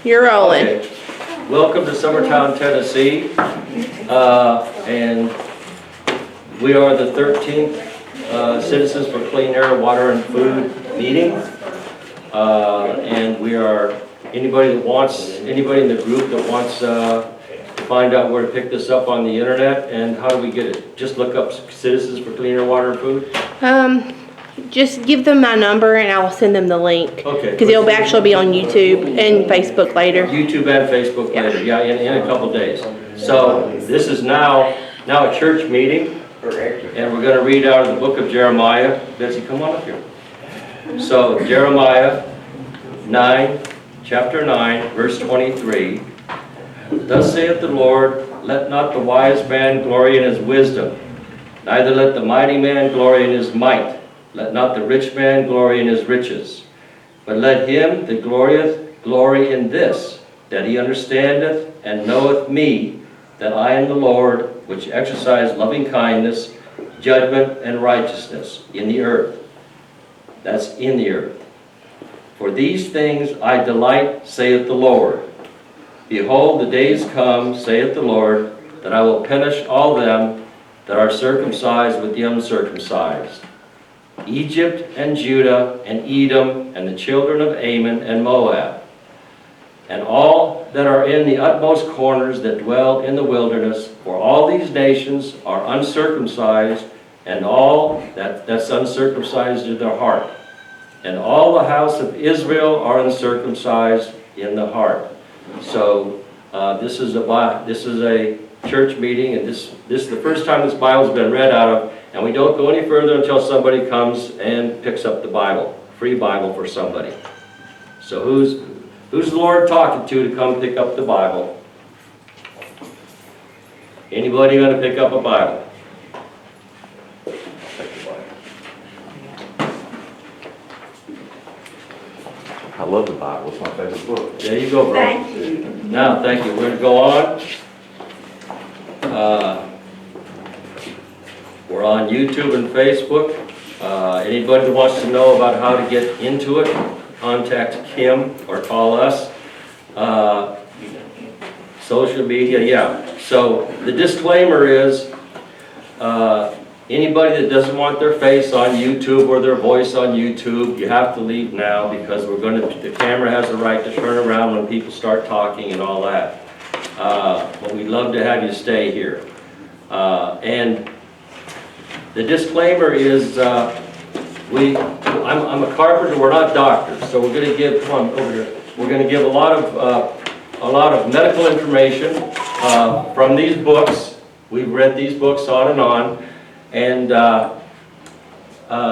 You're rolling. Okay. Welcome to Summertown, Tennessee. And we are the 13th Citizens for Clean Air, Water, and Food meeting. And we are, anybody in the group that wants to find out where to pick this up on the internet, and how do we get it? Just look up Citizens for Clean Air, Water, and Food? Just give them my number and I will send them the link. Okay. Because it'll actually be on YouTube and Facebook later. YouTube and Facebook later, yeah, in a couple days. So this is now a church meeting, and we're going to read out of the book of Jeremiah. Betsy, come on up here. So Jeremiah 9, chapter 9, verse 23. Thus saith the Lord, let not the wise man glory in his wisdom, neither let the mighty man glory in his might. Let not the rich man glory in his riches, but let him that glorieth glory in this, that he understandeth and knoweth me, that I am the Lord, which exercise loving kindness, judgment, and righteousness in the earth. That's in the earth. For these things I delight, saith the Lord. Behold, the days come, saith the Lord, that I will punish all them that are circumcised with the uncircumcised. Egypt and Judah and Edom and the children of Ammon and Moab, and all that are in the utmost corners that dwell in the wilderness, for all these nations are uncircumcised, and all that's uncircumcised in their heart. And all the house of Israel are uncircumcised in the heart. So this is a church meeting, and this is the first time this Bible's been read out of. And we don't go any further until somebody comes and picks up the Bible. Free Bible for somebody. So who's the Lord talking to come pick up the Bible? Anybody going to pick up a Bible? I love the Bible. It's my favorite book. There you go, bro. Thank you. Now, thank you. We're going to go on. We're on YouTube and Facebook. Anybody that wants to know about how to get into it, contact Kim or call us. Social media, yeah. So the disclaimer is anybody that doesn't want their face on YouTube or their voice on YouTube, you have to leave now, because the camera has a right to turn around when people start talking and all that. But we'd love to have you stay here. And the disclaimer is, I'm a carpenter. We're not doctors, so we're going to give. Come on over here. We're going to give a lot of medical information from these books. We've read these books on and on, and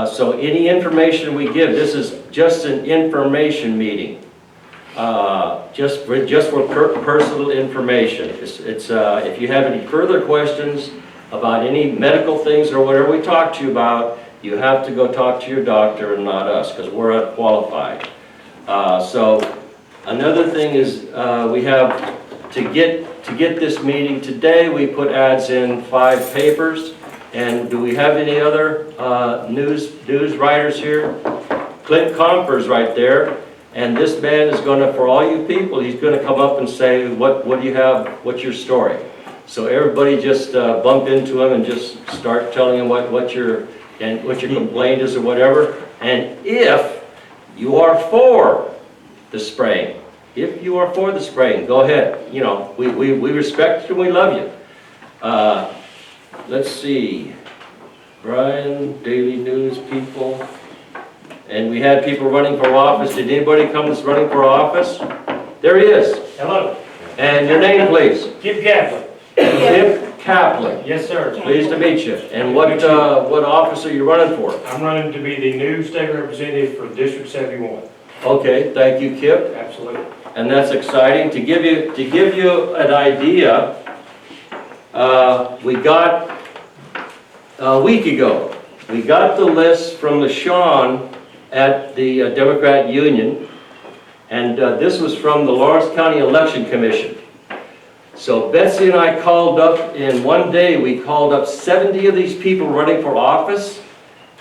so any information we give, this is just an information meeting. Just for personal information. It's if you have any further questions about any medical things or whatever we talk to you about, you have to go talk to your doctor and not us, because we're unqualified. So another thing is we have to get this meeting today. We put ads in 5 papers. And do we have any other news writers here? Clint Comper's right there. And this man is going to, for all you people, he's going to come up and say, what do you have, what's your story? So everybody just bump into him and just start telling him what your complaint is or whatever. And if you are for the spraying, go ahead. You know, we respect you and we love you. Let's see, Brian, Daily News people. And we had people running for office. Did anybody come that's running for office? There he is. Hello. And your name, please? Kip Kaplan. Kip Kaplan. Yes, sir. Pleased to meet you. And what office are you running for? I'm running to be the new state representative for District 71. Okay, thank you, Kip. Absolutely. And that's exciting. To give you an idea, we got a week ago. We got the list from LaShawn at the Democrat Union, and this was from the Lawrence County Election Commission. So Betsy and I called up, in one day we called up 70 of these people running for office,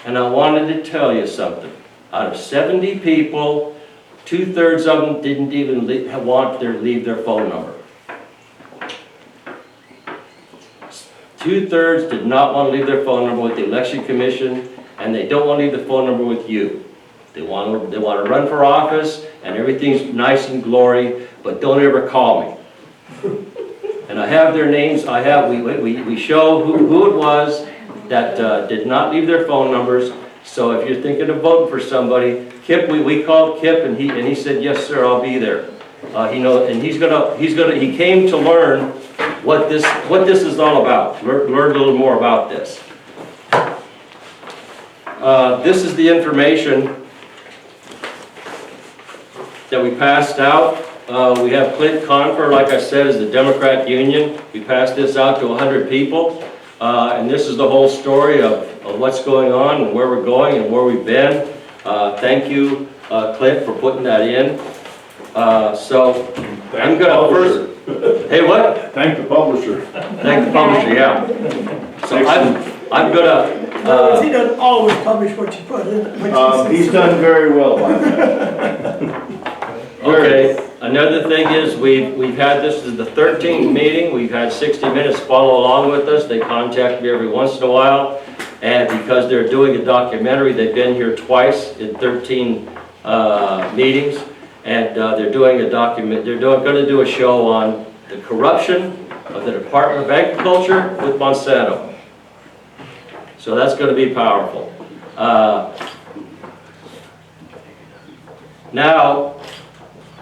and I wanted to tell you something. Out of 70 people, 2/3 of them didn't even want to leave their phone number. 2/3 did not want to leave their phone number with the election commission, and they don't want to leave the phone number with you. They want to run for office, and everything's nice and glory, but don't ever call me. And I have their names. We show who it was that did not leave their phone numbers. So if you're thinking of voting for somebody, Kip, we called Kip, and he said, yes, sir, I'll be there. And he came to learn what this is all about. Learn a little more about this. This is the information that we passed out. We have Clint Confer, like I said, is the Democrat Union. We passed this out to 100 people. And this is the whole story of what's going on and where we're going and where we've been. Thank you, Clint, for putting that in. So I'm gonna first, hey, what? Thank the publisher. Thank the publisher, yeah. So I'm gonna, He doesn't always publish what you put in. What you He's done very well by that. okay, another thing is we've had, this is the 13th meeting. We've had 60 Minutes follow along with us. They contact me every once in a while. And because they're doing a documentary, they've been here twice in 13 meetings. And they're doing a going to do a show on the corruption of the Department of Agriculture with Monsanto. So that's going to be powerful. Now,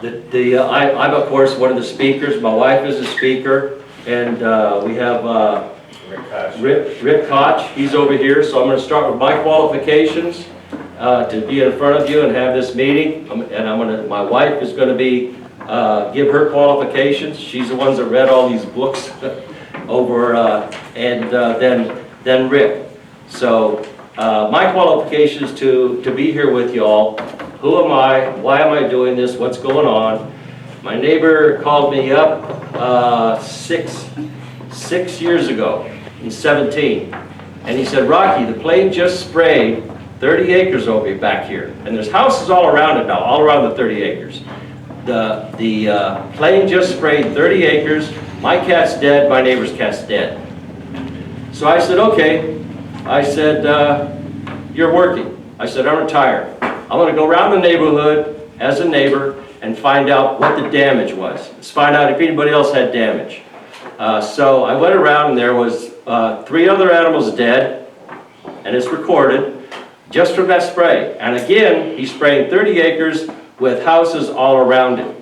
I'm of course one of the speakers. My wife is a speaker, and we have Rick Koch. He's over here. So I'm going to start with my qualifications to be in front of you and have this meeting. And my wife is going to be give her qualifications. She's the ones that read all these books over, and then Rick. So my qualifications to be here with y'all. Who am I? Why am I doing this? What's going on? My neighbor called me up 6 years ago in 17, and he said, Rocky, the plague just sprayed 30 acres over back here, and there's houses all around it now, all around the 30 acres. The plane just sprayed 30 acres. My cat's dead. My neighbor's cat's dead. So I said, okay. I said, you're working. I said, I'm retired. I'm going to go around the neighborhood as a neighbor and find out what the damage was. Let's find out if anybody else had damage. So I went around, and there was 3 other animals dead, and it's recorded, just from that spray. And again, he's spraying 30 acres with houses all around it.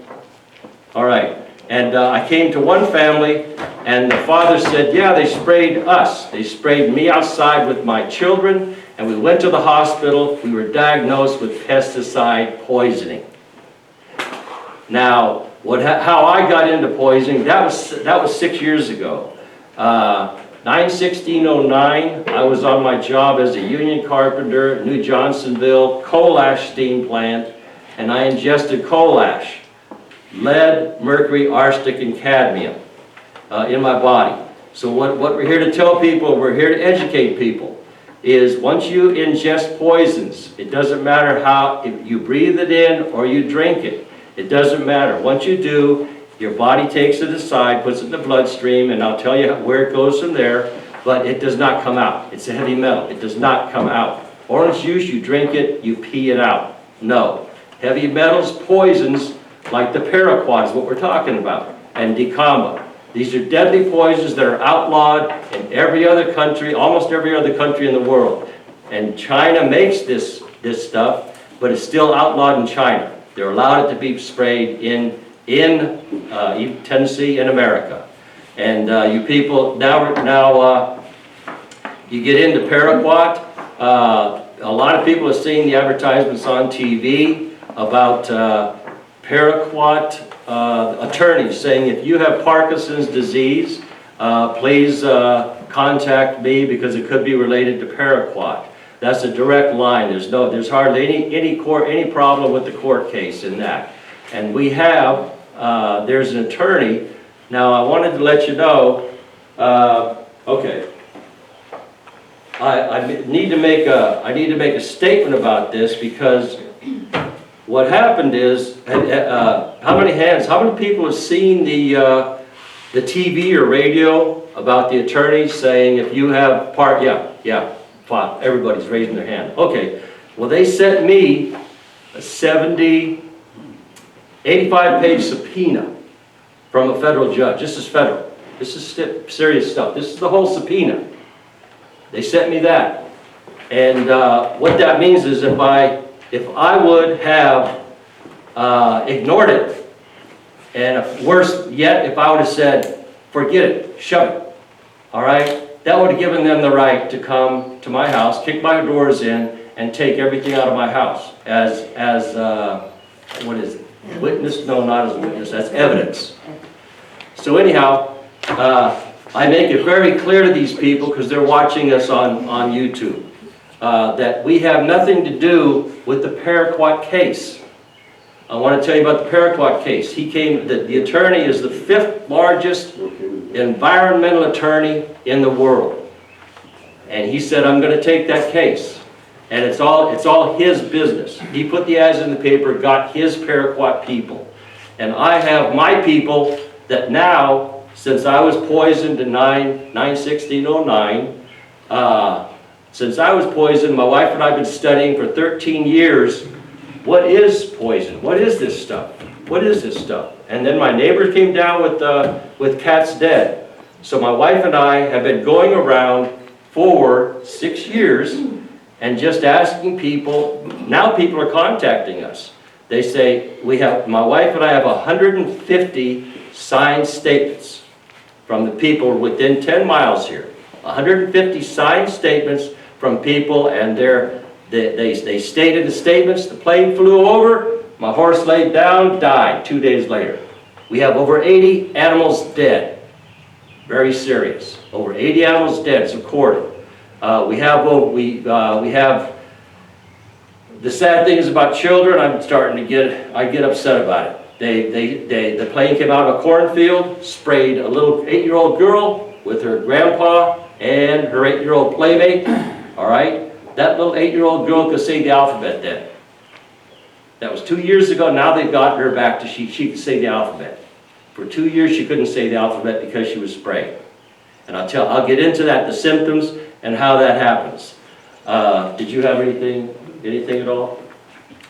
All right. And I came to one family, and the father said, yeah, they sprayed us. They sprayed me outside with my children, and we went to the hospital. We were diagnosed with pesticide poisoning. Now, how I got into poisoning, that was 6 years ago. 9/16/09, I was on my job as a union carpenter at New Johnsonville coal ash steam plant, and I ingested coal ash, lead, mercury, arsenic, and cadmium in my body. So what we're here to tell people, we're here to educate people, is once you ingest poisons, it doesn't matter how, if you breathe it in or you drink it, it doesn't matter. Once you do, your body takes it aside, puts it in the bloodstream, and I'll tell you where it goes from there, but it does not come out. It's a heavy metal. It does not come out. Orange juice, you drink it, you pee it out. No. Heavy metals, poisons, like the paraquat is what we're talking about, and dicamba. These are deadly poisons that are outlawed in every other country, almost every other country in the world. And China makes this stuff, but it's still outlawed in China. They're allowed it to be sprayed in Tennessee, in America. And you people, now you get into paraquat. A lot of people have seen the advertisements on TV about paraquat attorneys saying, if you have Parkinson's disease, please contact me because it could be related to paraquat. That's a direct line. There's hardly any problem with the court case in that. And we have, there's an attorney. Now I wanted to let you know, okay. I need to make a statement about this because what happened is, how many people have seen the TV or radio about the attorneys saying if you have fine, everybody's raising their hand. Okay, well they sent me a 85-page subpoena from a federal judge. This is federal. This is serious stuff. This is the whole subpoena. They sent me that. And what that means is if I would have ignored it, and worse yet, if I would have said, forget it, shove it, all right? That would have given them the right to come to my house, kick my doors in, and take everything out of my house as what is it? Witness? No, not as witness, as evidence. So anyhow, I make it very clear to these people, because they're watching us on YouTube, that we have nothing to do with the Paraquat case. I want to tell you about the Paraquat case. The attorney is the 5th largest environmental attorney in the world. And he said, I'm going to take that case. And it's all his business. He put the ads in the paper, got his Paraquat people. And I have my people that now, since I was poisoned in 9/16/09, since I was poisoned, my wife and I have been studying for 13 years, what is poison? What is this stuff? What is this stuff? And then my neighbor came down with cats dead. So my wife and I have been going around for 6 years and just asking people. Now people are contacting us. They say, my wife and I have 150 signed statements from the people within 10 miles here. 150 signed statements from people, and they stated the statements. The plane flew over, my horse laid down, died 2 days later. We have over 80 animals dead. Very serious. Over 80 animals dead, it's recorded. We have the sad thing is about children. I get upset about it. The plane came out of a cornfield, sprayed a little 8-year-old girl with her grandpa and her 8-year-old playmate. All right, that little 8-year-old girl could say the alphabet then. That was 2 years ago. Now they've gotten her back to she could say the alphabet. For 2 years she couldn't say the alphabet because she was sprayed. And I'll get into that, the symptoms and how that happens. Did you have anything at all?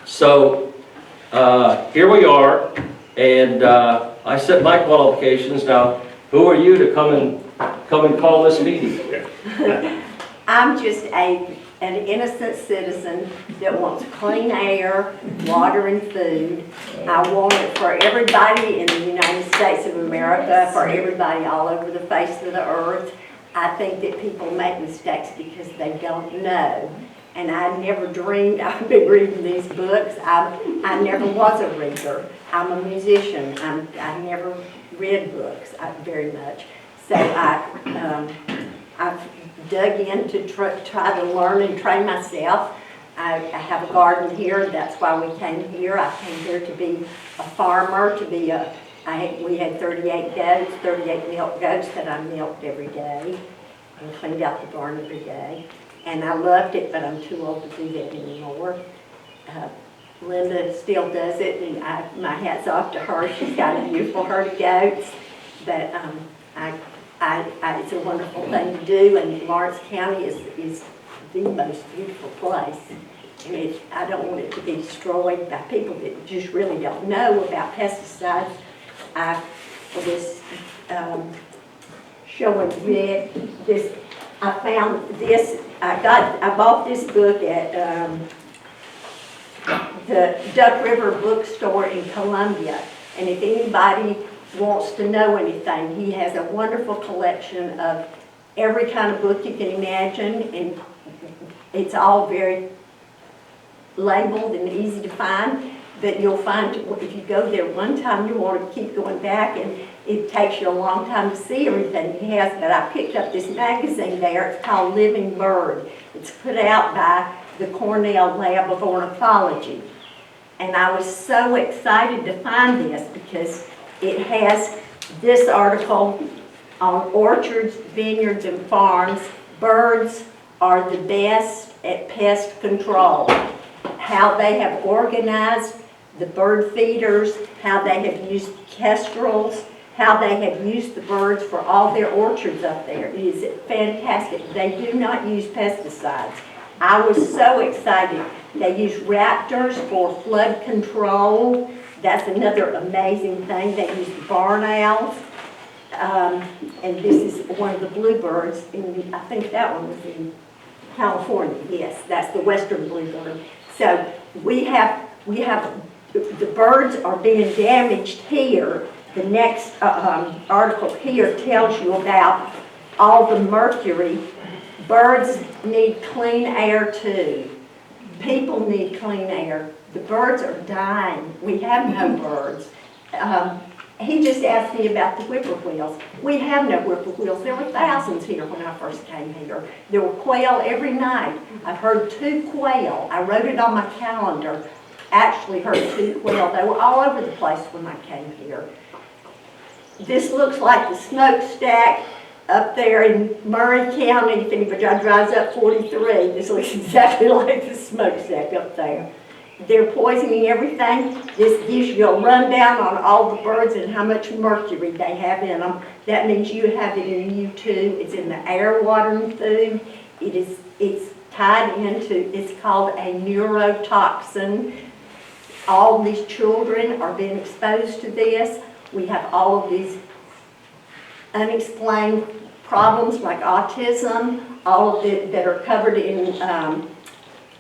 So here we are, and I set my qualifications. Now, who are you to come and call this meeting? I'm just an innocent citizen that wants clean air, water, and food. I want it for everybody in the United States of America, for everybody all over the face of the earth. I think that people make mistakes because they don't know. And I never dreamed I'd be reading these books. I never was a reader. I'm a musician. I never read books very much. So I've dug in to try to learn and train myself. I have a garden here. That's why we came here. I came here to be a farmer, we had 38 goats, 38 milk goats that I milked every day and cleaned out the barn every day. And I loved it, but I'm too old to do that anymore. Linda still does it, and my hat's off to her. She's got a beautiful herd of goats. But it's a wonderful thing to do, and Lawrence County is the most beautiful place. And I don't want it to be destroyed by people that just really don't know about pesticides. I was showing Rick this. I found this. I bought this book at the Duck River Bookstore in Columbia. And if anybody wants to know anything, he has a wonderful collection of every kind of book you can imagine, and it's all very labeled and easy to find. That you'll find if you go there one time, you want to keep going back, and it takes you a long time to see everything he has. But I picked up this magazine there. It's called Living Bird. It's put out by the Cornell Lab of Ornithology. And I was so excited to find this because it has this article on orchards, vineyards, and farms. Birds are the best at pest control. How they have organized the bird feeders, how they have used kestrels, how they have used the birds for all their orchards up there. It is fantastic. They do not use pesticides. I was so excited. They use raptors for flood control. That's another amazing thing. They use barn owls. And this is one of the bluebirds. I think that one was in California. Yes, that's the western bluebird. So we have the birds are being damaged here. The next article here tells you about all the mercury. Birds need clean air too. People need clean air. The birds are dying. We have no birds. He just asked me about the whippoorwills. We have no whippoorwills. There were thousands here when I first came here. There were quail every night. I've heard 2 quail. I wrote it on my calendar. Actually heard 2 quail. They were all over the place when I came here. This looks like the smokestack up there in Murray County. If anybody drives up 43, this looks exactly like the smokestack up there. They're poisoning everything. This gives you a rundown on all the birds and how much mercury they have in them. That means you have it in you too. It's in the air, water, and food. It's tied into, it's called a neurotoxin. All these children are being exposed to this. We have all of these unexplained problems like autism, all of it that are covered in,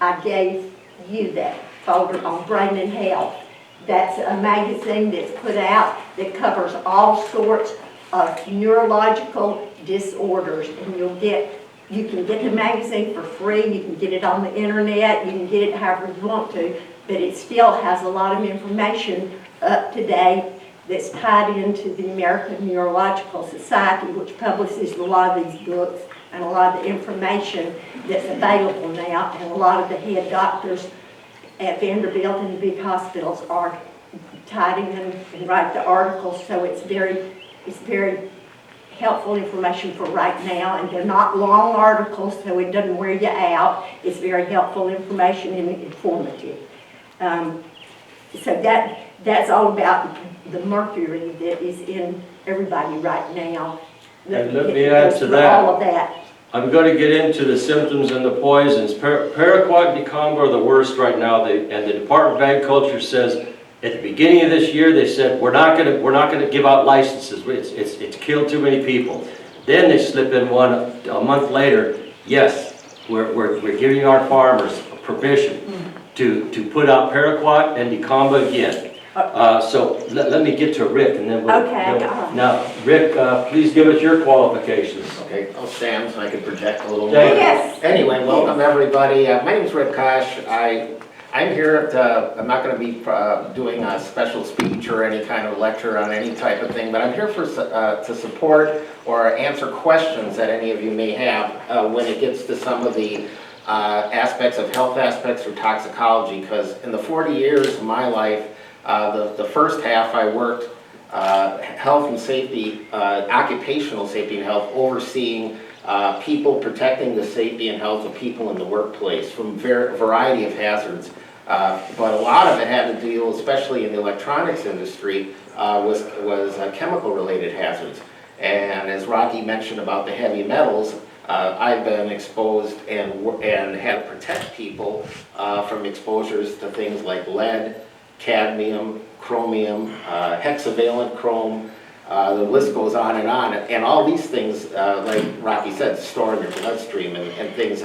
I gave you that folder on Brain and Health. That's a magazine that's put out that covers all sorts of neurological disorders. And you can get the magazine for free, you can get it on the internet, you can get it however you want to, but it still has a lot of information up to date that's tied into the American Neurological Society, which publishes a lot of these books and a lot of the information that's available now, and a lot of the head doctors at Vanderbilt and the big hospitals are tied in and write the articles, so it's very helpful information for right now, and they're not long articles, so it doesn't wear you out. It's very helpful information and informative. So that's all about the mercury that is in everybody right now. And let me add to that. All of that. I'm going to get into the symptoms and the poisons. Paraquat and dicamba are the worst right now, and the Department of Agriculture says at the beginning of this year they said we're not going to give out licenses. It's killed too many people. Then they slip in one a month later. Yes, we're giving our farmers permission to put out paraquat and dicamba again. So let me get to Rick, and then we'll... Okay. Now, Rick, please give us your qualifications. Okay, I'll stand so I can project a little more. Yes. Anyway, welcome everybody. My name is Rick Kosh. I'm here I'm not going to be doing a special speech or any kind of lecture on any type of thing, but I'm here to support or answer questions that any of you may have when it gets to some of the aspects of health aspects or toxicology, because in the 40 years of my life, the first half I worked health and safety, occupational safety and health, overseeing people, protecting the safety and health of people in the workplace from a variety of hazards. But a lot of it had to deal, especially in the electronics industry, was chemical related hazards. And as Rocky mentioned about the heavy metals, I've been exposed and had to protect people from exposures to things like lead, cadmium, chromium, hexavalent chrome, the list goes on. And all these things, like Rocky said, store in your bloodstream and things.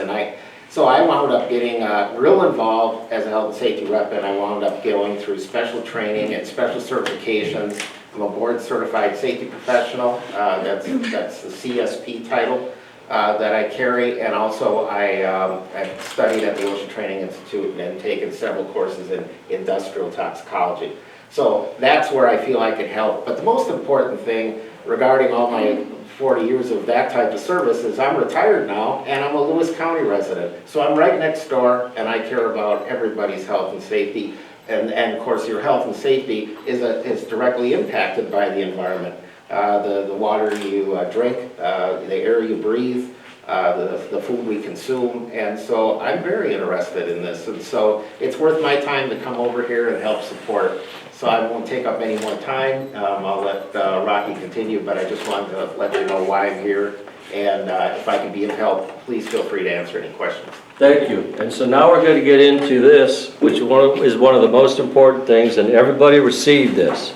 So I wound up getting real involved as a health and safety rep, and I wound up going through special training and special certifications. I'm a board certified safety professional, that's the CSP title that I carry, and also I've studied at the Ocean Training Institute and taken several courses in industrial toxicology. So that's where I feel I could help. But the most important thing regarding all my 40 years of that type of service is I'm retired now and I'm a Lewis County resident. So I'm right next door and I care about everybody's health and safety. And of course your health and safety is directly impacted by the environment. The water you drink, the air you breathe, the food we consume. And so I'm very interested in this. And so it's worth my time to come over here and help support. So I won't take up any more time. I'll let Rocky continue, but I just wanted to let you know why I'm here. And if I can be of help, please feel free to answer any questions. Thank you. And so now we're going to get into this, which is one of the most important things, and everybody received this.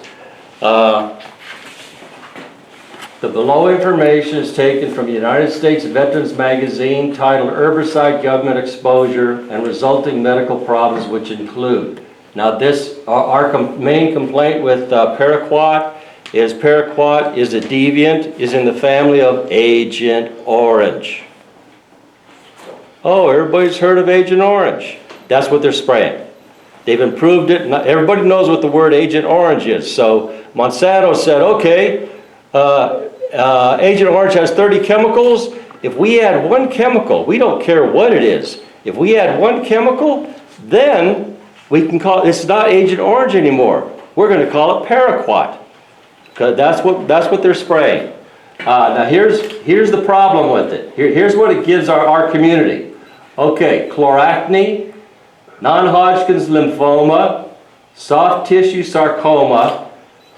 The below information is taken from the United States Veterans Magazine titled Herbicide Government Exposure and Resulting Medical Problems, which include. Now this, our main complaint with paraquat is a deviant, is in the family of Agent Orange. Oh, everybody's heard of Agent Orange. That's what they're spraying. They've improved it. Everybody knows what the word Agent Orange is. So Monsanto said, okay, Agent Orange has 30 chemicals. If we add one chemical, we don't care what it is. If we add one chemical, then we can call it's not Agent Orange anymore. We're going to call it paraquat. Because that's what they're spraying. Now here's the problem with it. Here's what it gives our community. Okay, chloracne, non-Hodgkin's lymphoma, soft tissue sarcoma.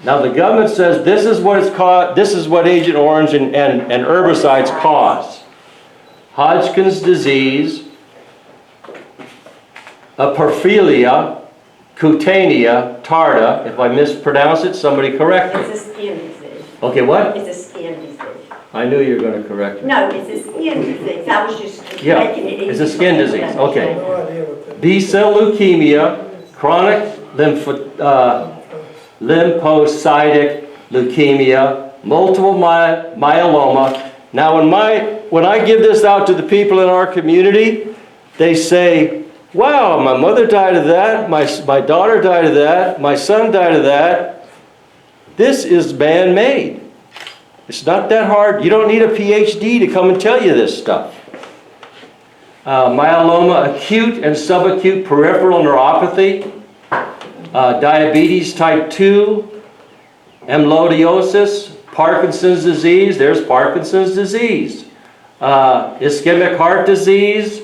Now the government says this is what it's called. This is what Agent Orange and herbicides cause. Hodgkin's disease, porphyria, cutanea tarda. If I mispronounce it, somebody correct me. It's a skin disease. Okay, what? It's a skin disease. I knew you were going to correct me. No, it's a skin disease. I was just Yeah, making it easy. it's a skin for you to disease. understand. Okay. No idea what that. B-cell leukemia, chronic lymphocytic leukemia, multiple myeloma. Now when I give this out to the people in our community, they say, wow, my mother died of that, my daughter died of that, my son died of that. This is man-made. It's not that hard. You don't need a PhD to come and tell you this stuff. Myeloma, acute and subacute peripheral neuropathy, diabetes type 2, amyloidosis, Parkinson's disease, there's Parkinson's disease, ischemic heart disease,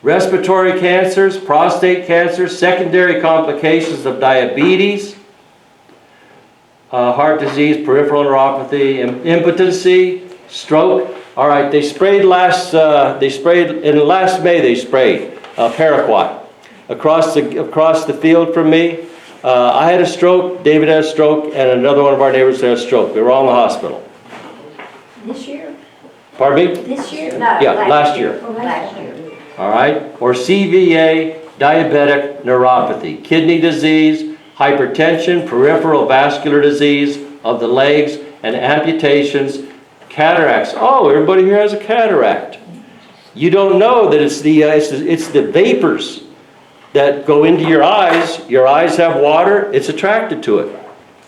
respiratory cancers, prostate cancer, secondary complications of diabetes, heart disease, peripheral neuropathy, impotency, stroke. All right, they sprayed in last May they sprayed paraquat across the field from me. I had a stroke, David had a stroke, and another one of our neighbors had a stroke. We were all in the hospital. This year? Pardon me? This year? No. Yeah, last year. Last year. All right, or CVA, diabetic neuropathy, kidney disease, hypertension, peripheral vascular disease of the legs, and amputations, cataracts. Oh, everybody here has a cataract. You don't know that it's the vapors that go into your eyes. Your eyes have water. It's attracted to it,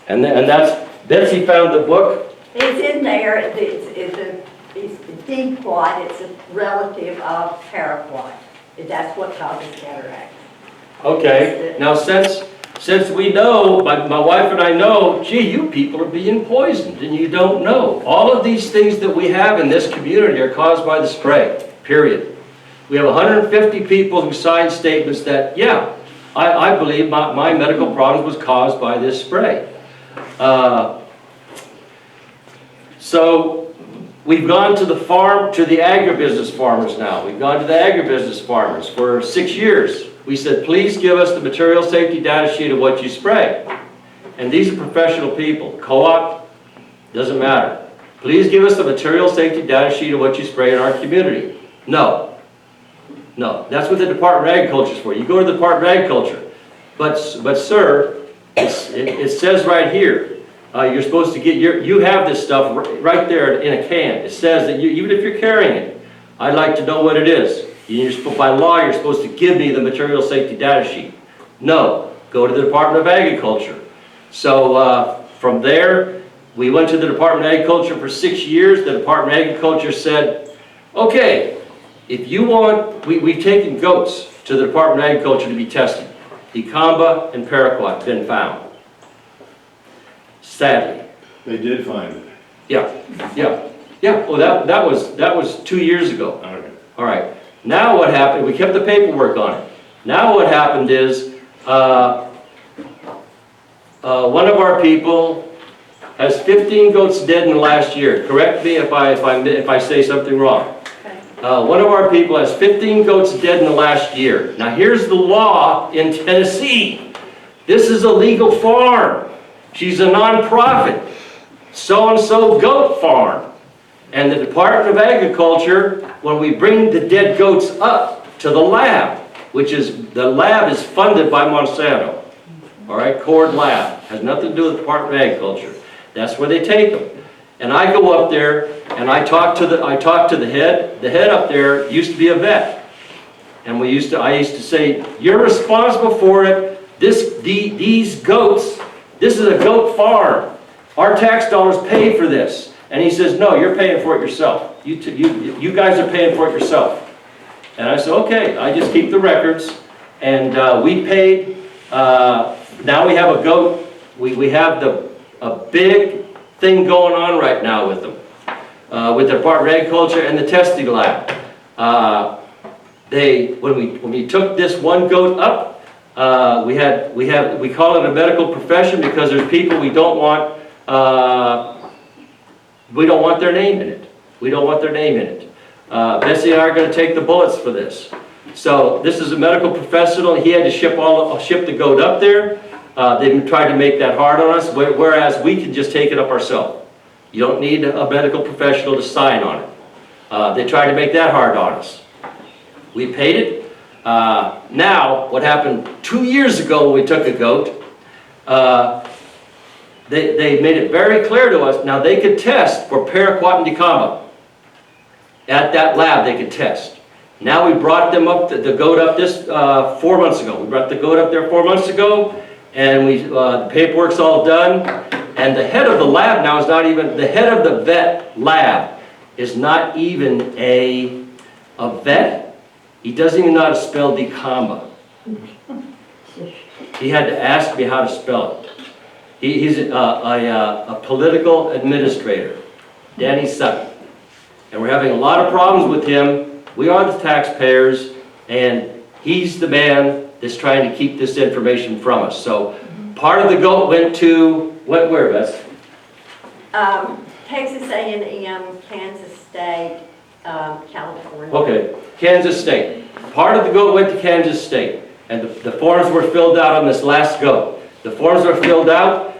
and that's Betsy found the book. It's in there. It's D-quad. It's a relative of paraquat. That's what causes cataract. Okay, now since we know, my wife and I know, gee, you people are being poisoned and you don't know. All of these things that we have in this community are caused by the spray, period. We have 150 people who signed statements that, yeah, I believe my medical problems was caused by this spray. So we've gone to the agribusiness farmers now. We've gone to the agribusiness farmers for 6 years. We said, please give us the material safety data sheet of what you spray. And these are professional people. Co-op, doesn't matter. Please give us the material safety data sheet of what you spray in our community. No. No, that's what the Department of Agriculture is for. You go to the Department of Agriculture. But sir, it says right here, you're supposed to get you have this stuff right there in a can. It says that even if you're carrying it, I'd like to know what it is. By law, you're supposed to give me the material safety data sheet. No, go to the Department of Agriculture. So from there, we went to the Department of Agriculture for 6 years. The Department of Agriculture said, okay, if you want, we've taken goats to the Department of Agriculture to be tested. Dicamba and paraquat been found. Sadly. They did find it. Yeah. Yeah, well, that was 2 years ago. Okay. All right, now what happened, we kept the paperwork on it. Now what happened is, one of our people has 15 goats dead in the last year. Correct me if I say something wrong. One of our people has 15 goats dead in the last year. Now here's the law in Tennessee. This is a legal farm. She's a nonprofit. So-and-so goat farm. And the Department of Agriculture, when we bring the dead goats up to the lab, the lab is funded by Monsanto. All right, Cord Lab. Has nothing to do with the Department of Agriculture. That's where they take them. And I go up there and I talk to the head. The head up there used to be a vet. And I used to say, you're responsible for it. These goats, this is a goat farm. Our tax dollars pay for this. And he says, no, you're paying for it yourself. You guys are paying for it yourself. And I said, okay, I just keep the records. And we paid, now we have a goat, we have a big thing going on right now with them, with the Department of Agriculture and the testing lab. When we took this one goat up, we call it a medical profession because there's people we don't want their name in it. We don't want their name in it. Betsy and I are going to take the bullets for this. So this is a medical professional. He had to ship the goat up there. They tried to make that hard on us, whereas we can just take it up ourselves. You don't need a medical professional to sign on it. They tried to make that hard on us. We paid it. Now, what happened 2 years ago when we took a goat, they made it very clear to us, now they could test for paraquat and dicamba. At that lab they could test. Now we brought them up, the goat up 4 months ago. We brought the goat up there 4 months ago, and the paperwork's all done. And the head of the lab now is not even, the head of the vet lab is not even a vet. He doesn't even know how to spell dicamba. He had to ask me how to spell it. He's a political administrator, Danny Sutton. And we're having a lot of problems with him. We are the taxpayers, and he's the man that's trying to keep this information from us. So part of the goat went to, where, Bess? Texas A&M, Kansas State, California. Okay, Kansas State. Part of the goat went to Kansas State, and the forms were filled out on this last goat. The forms were filled out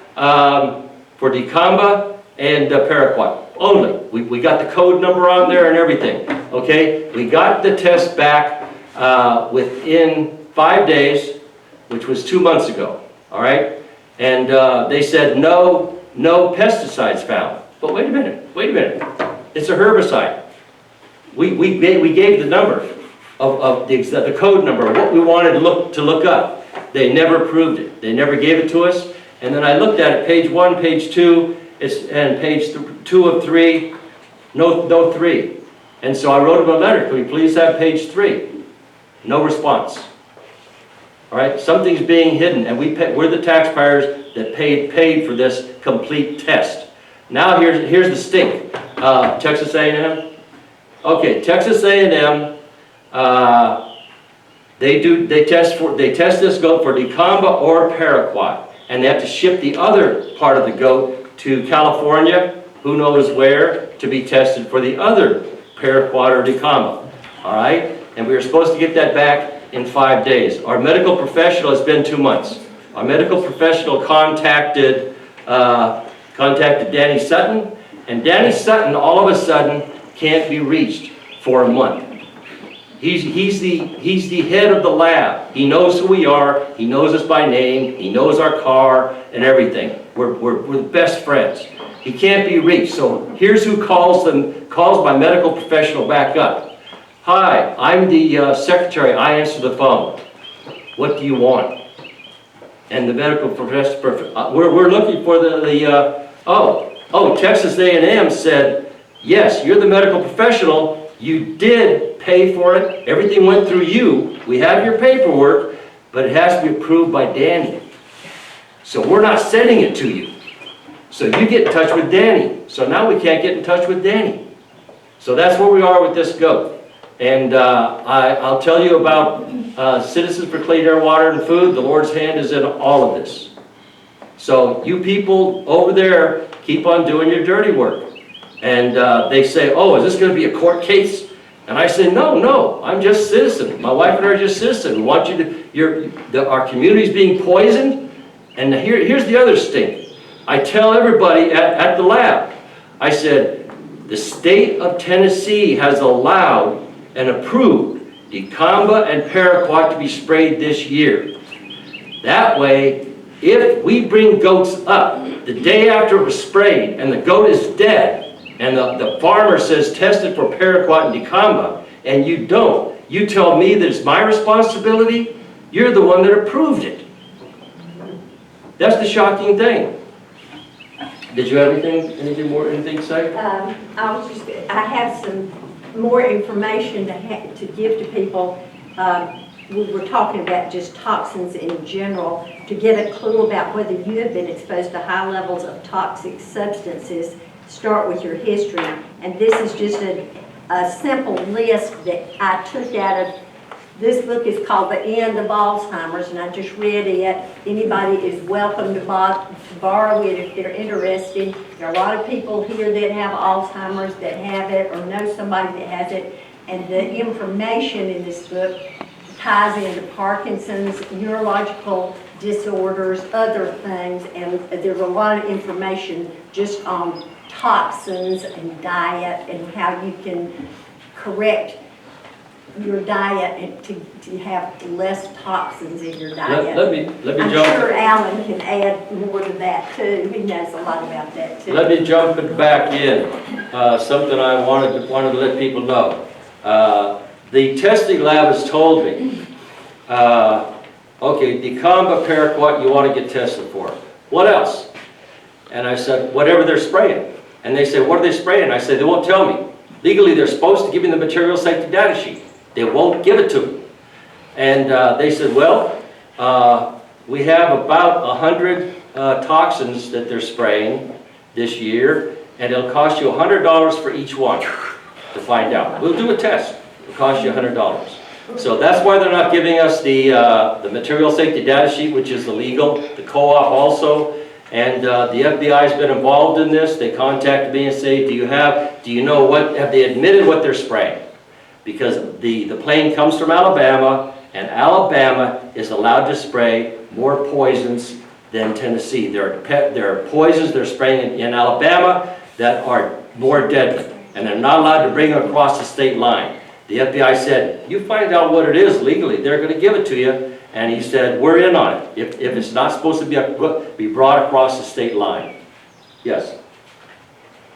for dicamba and paraquat only. We got the code number on there and everything. Okay, we got the test back within 5 days, which was 2 months ago. All right, and they said no pesticides found. But wait a minute, it's a herbicide. We gave the number of the code number, what we wanted to look up. They never proved it. They never gave it to us. And then I looked at it, page 1, page 2, and page 2 of 3, no 3. And so I wrote them a letter, can we please have page 3? No response. All right, something's being hidden, and we're the taxpayers that paid for this complete test. Now here's the stink. Texas A&M. Okay, Texas A&M. They test this goat for dicamba or paraquat, and they have to ship the other part of the goat to California, who knows where, to be tested for the other paraquat or dicamba. All right, and we were supposed to get that back in 5 days. Our medical professional has been 2 months. Our medical professional contacted Danny Sutton, and Danny Sutton all of a sudden can't be reached for a month. He's the head of the lab. He knows who we are. He knows us by name. He knows our car and everything. We're the best friends. He can't be reached. So here's who calls my medical professional back up. Hi, I'm the secretary. I answer the phone. What do you want? And the medical professional, we're looking for Texas A&M said, yes, you're the medical professional. You did pay for it. Everything went through you. We have your paperwork, but it has to be approved by Danny. So we're not sending it to you. So you get in touch with Danny. So now we can't get in touch with Danny. So that's where we are with this goat. And I'll tell you about Citizens for Clean Air, Water, and Food. The Lord's hand is in all of this. So you people over there, keep on doing your dirty work. And they say, oh, is this going to be a court case? And I say, no, I'm just citizen. My wife and I are just citizens. We want you to, our community's being poisoned. And here's the other stink. I tell everybody at the lab, I said, the state of Tennessee has allowed and approved dicamba and paraquat to be sprayed this year. That way, if we bring goats up the day after it was sprayed and the goat is dead, and the farmer says tested for paraquat and dicamba, and you don't, you tell me that it's my responsibility, you're the one that approved it. That's the shocking thing. Did you have anything to say? I have some more information to give to people. We were talking about just toxins in general, to get a clue about whether you have been exposed to high levels of toxic substances. Start with your history. And this is just a simple list that I took out of, this book is called The End of Alzheimer's, and I just read it. Anybody is welcome to borrow it if they're interested. There are a lot of people here that have Alzheimer's that have it, or know somebody that has it, and the information in this book ties into Parkinson's, neurological disorders, other things, and there's a lot of information just on toxins and diet and how you can correct your diet and to have less toxins in your diet. Let me I'm jump. sure Alan can add more to that too. He knows a lot about that too. Let me jump it back in. Something I wanted to let people know. The testing lab has told me, okay, dicamba, paraquat, you want to get tested for. What else? And I said, whatever they're spraying. And they said, what are they spraying? I said, they won't tell me. Legally, they're supposed to give me the material safety data sheet. They won't give it to me. And they said, well, we have about 100 toxins that they're spraying this year, and it'll cost you $100 for each one to find out. We'll do a test. It'll cost you $100. So that's why they're not giving us the material safety data sheet, which is illegal, the co-op also. And the FBI has been involved in this. They contacted me and say, do you know what, have they admitted what they're spraying? Because the plane comes from Alabama, and Alabama is allowed to spray more poisons than Tennessee. There are poisons they're spraying in Alabama that are more deadly, and they're not allowed to bring them across the state line. The FBI said, you find out what it is legally, they're going to give it to you. And he said, we're in on it, if it's not supposed to be brought across the state line. Yes?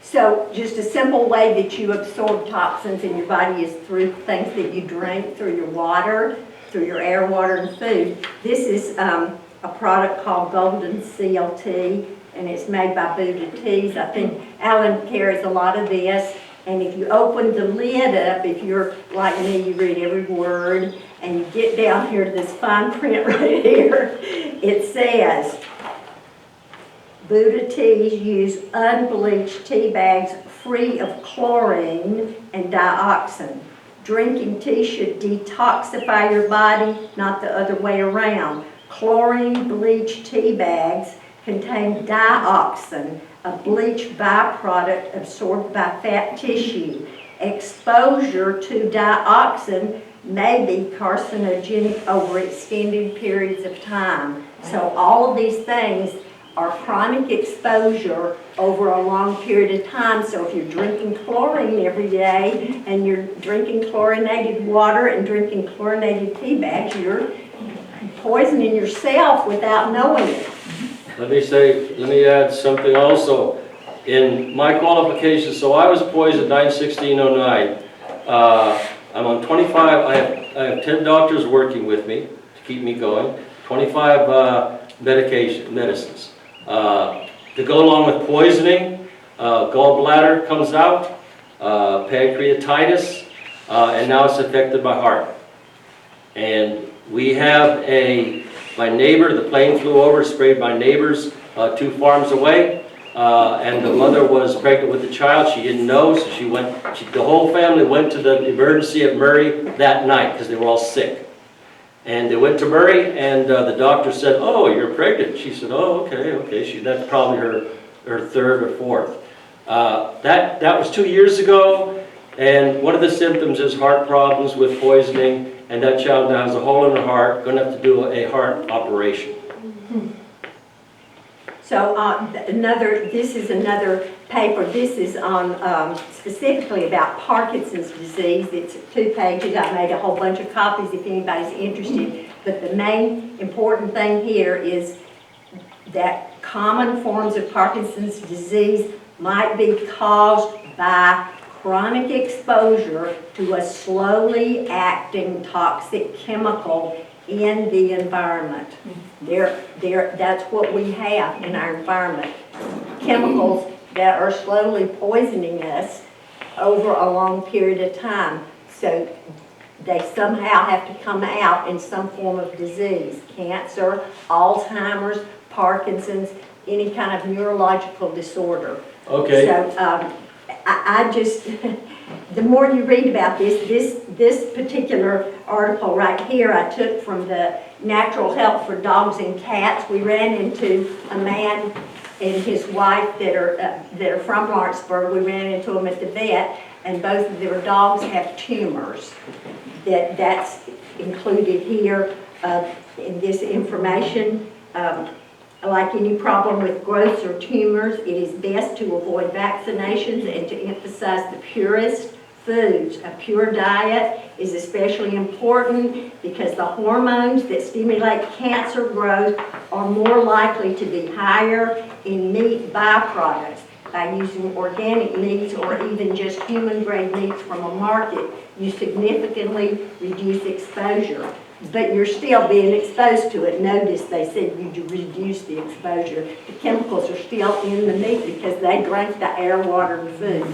So just a simple way that you absorb toxins in your body is through things that you drink, through your water, through your air, water, and food. This is a product called Golden Seal Tea, and it's made by Buddha Teas. I think Alan carries a lot of this. And if you open the lid up, if you're like me, you read every word, and you get down here to this fine print right here, it says, Buddha Teas use unbleached tea bags free of chlorine and dioxin. Drinking tea should detoxify your body, not the other way around. Chlorine-bleached tea bags contain dioxin, a bleach byproduct absorbed by fat tissue. Exposure to dioxin may be carcinogenic over extended periods of time. So all of these things are chronic exposure over a long period of time. So if you're drinking chlorine every day and you're drinking chlorinated water and drinking chlorinated tea bags, you're poisoning yourself without knowing it. Let me add something also. In my qualifications, so I was poisoned 9/16/09. I'm on 25, I have 10 doctors working with me to keep me going, 25 medicines. To go along with poisoning, gallbladder comes out, pancreatitis, and now it's affected my heart. And we have my neighbor, the plane flew over, sprayed my neighbors 2 farms away. and the mother was pregnant with the child. She didn't know, so the whole family went to the emergency at Murray that night because they were all sick. And they went to Murray, and the doctor said, "Oh, you're pregnant." She said, "Oh, okay." That's probably her third or fourth. That was 2 years ago, and one of the symptoms is heart problems with poisoning, and that child now has a hole in her heart, going to have to do a heart operation. So this is another paper. This is on specifically about Parkinson's disease. It's 2 pages. I made a whole bunch of copies if anybody's interested. But the main important thing here is that common forms of Parkinson's disease might be caused by chronic exposure to a slowly acting toxic chemical in the environment. That's what we have in our environment. Chemicals that are slowly poisoning us over a long period of time. So they somehow have to come out in some form of disease. Cancer, Alzheimer's, Parkinson's, any kind of neurological disorder. Okay. So I just, the more you read about this particular article right here, I took from the Natural Health for Dogs and Cats. We ran into a man and his wife that are from Lawrenceburg. We ran into them at the vet, and both of their dogs have tumors. That's included here in this information. Like any problem with growths or tumors, it is best to avoid vaccinations and to emphasize the purest foods. A pure diet is especially important because the hormones that stimulate cancer growth are more likely to be higher in meat byproducts. By using organic meats or even just human-grade meats from a market, you significantly reduce exposure. But you're still being exposed to it. Notice they said you reduce the exposure. The chemicals are still in the meat because they drank the air, water, and food.